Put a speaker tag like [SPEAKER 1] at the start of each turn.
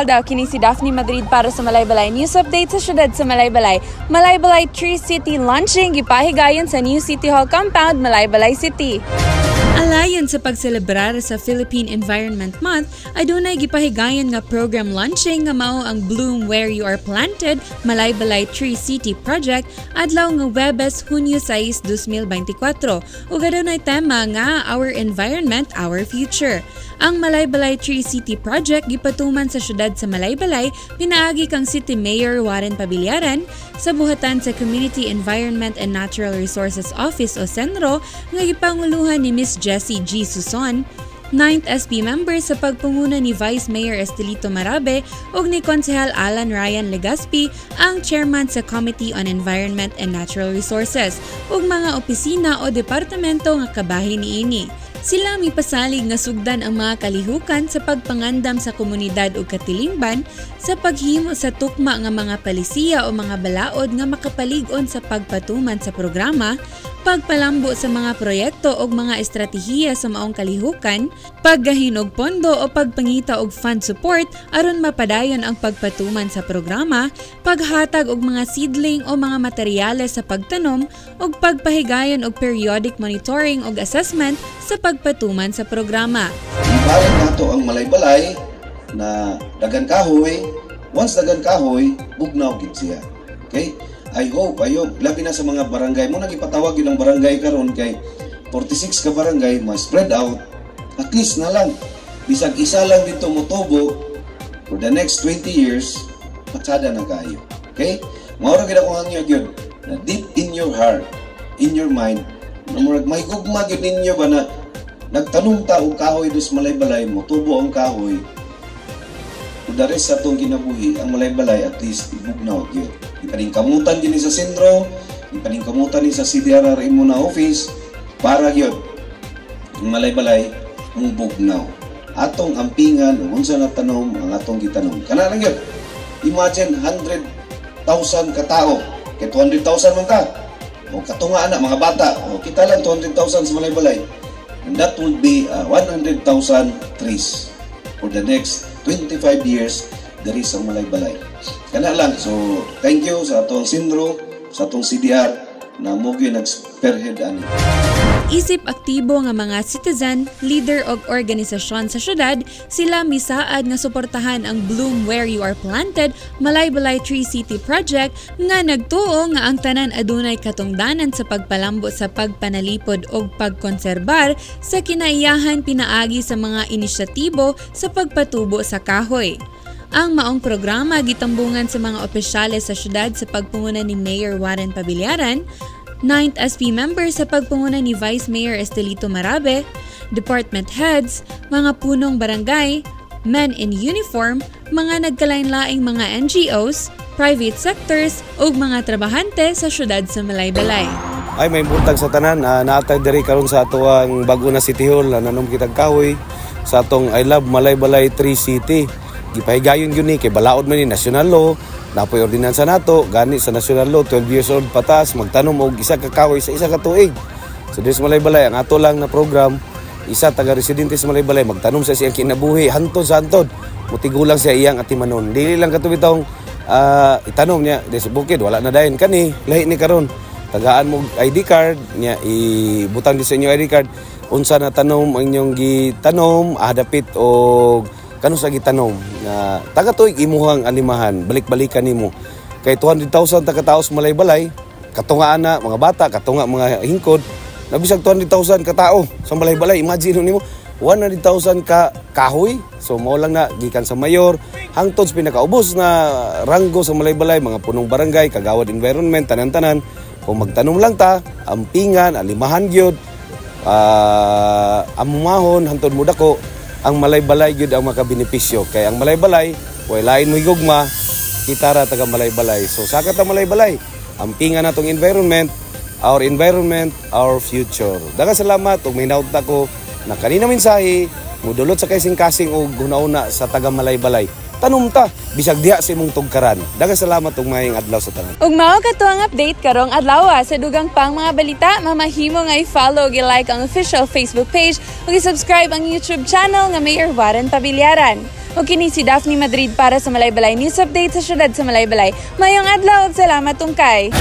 [SPEAKER 1] opisyal daw kini si Daphne Madrid para sa Malaybalay News Update sa syudad sa Malaybalay. Malaybalay Tree City launching gipahigayon sa New City Hall Compound, Malaybalay City. Alayon sa pagselebrar sa Philippine Environment Month, adunay gipahigayon nga program launching nga mao ang Bloom Where You Are Planted Malaybalay Tree City Project adlaw nga Huwebes, Hunyo 6, 2024. Ug adunay tema nga Our Environment, Our Future. Ang Malaybalay Tree City Project gipatuman sa syudad sa Malaybalay pinaagi kang City Mayor Warren Pabillaran sa buhatan sa Community Environment and Natural Resources Office o CENRO nga gipanguluhan ni Ms. Jessie G. Suson, 9th SP member sa pagpunguna ni Vice Mayor Estelito Marabe ug ni Konsehal Alan Ryan Legaspi ang chairman sa Committee on Environment and Natural Resources ug mga opisina o departamento nga kabahin niini. Sila mipasalig nga sugdan ang mga kalihukan sa pagpangandam sa komunidad ug katilingban sa paghimo sa tukma nga mga palisiya o mga balaod nga makapalig-on sa pagpatuman sa programa, pagpalambo sa mga proyekto o mga estratehiya sa maong kalihukan, paggahin og pondo o pagpangita og fund support aron mapadayon ang pagpatuman sa programa, paghatag og mga seedling o mga materyales sa pagtanom ug pagpahigayon og periodic monitoring ug assessment sa pagpatuman sa programa.
[SPEAKER 2] Ibayan nato ang Malaybalay na dagan kahoy, once dagan kahoy, bugnaw gid siya. Okay? I hope, labi na sa mga barangay mo, nagipatawag yun ang barangay karon kay 46 ka barangay, ma-spread out, at least na lang, bisag isa lang dito motobo for the next 20 years, patsada na kayo. Okay? Maura gina kong hangyo yun, na deep in your heart, in your mind, na may gugma yun ninyo ba na nagtanong ta og kahoy dos Malaybalay, motobo ang kahoy, kung the rest sa itong kinabuhi, ang Malaybalay at least ibugnaw yun. Ipaningkamutan din sa sentro, ipaningkamutan din sa CDRR mo na office, para yun, ang Malaybalay, mong bugnaw. Atong ampingan, kung sa natanom, ang atong gitanom. Kana lang yun, imagine 100,000 katao, kaya 200,000 man ka, o katunga anak, mga bata, o kita lang 200,000 sa Malaybalay. And that would be 100,000 trees for the next 25 years dari sa Malaybalay. Kana lang. So, thank you sa atong Sindro, sa atong CDR na mogi nag-spearhead ani.
[SPEAKER 1] Isip aktibo nga mga citizen, leader og organisasyon sa syudad, sila misaad nga suportahan ang Bloom Where You Are Planted Malaybalay Tree City Project nga nagtuo nga ang tanan adunay katungdanan sa pagpalambo sa pagpanalipod og pagkonserbar sa kinaiyahan pinaagi sa mga inisyatibo sa pagpatubo sa kahoy. Ang maong programa gitambungan sa mga opisyales sa syudad sa pagpunguna ni Mayor Warren Pabillaran, 9th SP member sa pagpunguna ni Vice Mayor Estelito Marabe, department heads, mga punong barangay, men in uniform, mga nagkalain-laing mga NGOs, private sectors, ug mga trabahante sa syudad sa Malaybalay.
[SPEAKER 3] Ay may buntag sa tanan, naatay diri karon sa atuang bago na City Hall, nanom kitag kahoy sa atong I Love Malaybalay Tree City. Gipahigayon yun kay balaod man ni national law, napoy ordinansa nato, gani sa national law, 12 years old patas, magtanom og isa ka kahoy sa isa ka tuig. So dis Malaybalay, ang ato lang na program, isa taga-residente sa Malaybalay, magtanom sa siyang kinabuhi, hantod sa hantod, mutigulang siya iyang atimanon. Dili lang katubitong itanom niya, di sa bukid, wala na dayon kani, lahi ni karon. Tagaan mo ID card, niya ibutang di sa inyo ID card, unsa na tanom ang inyong gitanom, adapit og kano sa gitanom na taga tuig imuhang animahan, balik-balikan nimo. Kay 200,000 taga-taos Malaybalay, katungaan na mga bata, katunga mga hingkod, nabisag 200,000 katao sa Malaybalay. Imagine nimo 100,000 ka kahoy. So mao lang na gikan sa mayor hangtod sa pinakaubos na ranggo sa Malaybalay, mga punong barangay, kagawad environment, tanan-tanan. Kung magtanom lang ta, ampingan, alimahan gyud, amumahon hangtod mo dako, ang Malaybalay gyud ang makabenepisyo. Kay ang Malaybalay, way lain mo higugma, kita ra taga Malaybalay. So saka ta Malaybalay, ampingan natong environment, our future. Daghang salamat ug minaut ko na kanina mensahe mudulot sa kasing-kasing og guna-una sa taga Malaybalay. Tanom ta bisag diha sa imong tugkaran. Daghang salamat ug maayong adlaw sa tanan.
[SPEAKER 1] Ug mao kato ang update karong adlaw sa dugang pang mga balita, mamahimo nga i-follow ug i-like ang official Facebook page ug i-subscribe ang YouTube channel nga Mayor Warren Pabillaran. O kini si Daphne Madrid para sa Malaybalay News Update sa syudad sa Malaybalay. Mayong adlaw ug salamat tungkay.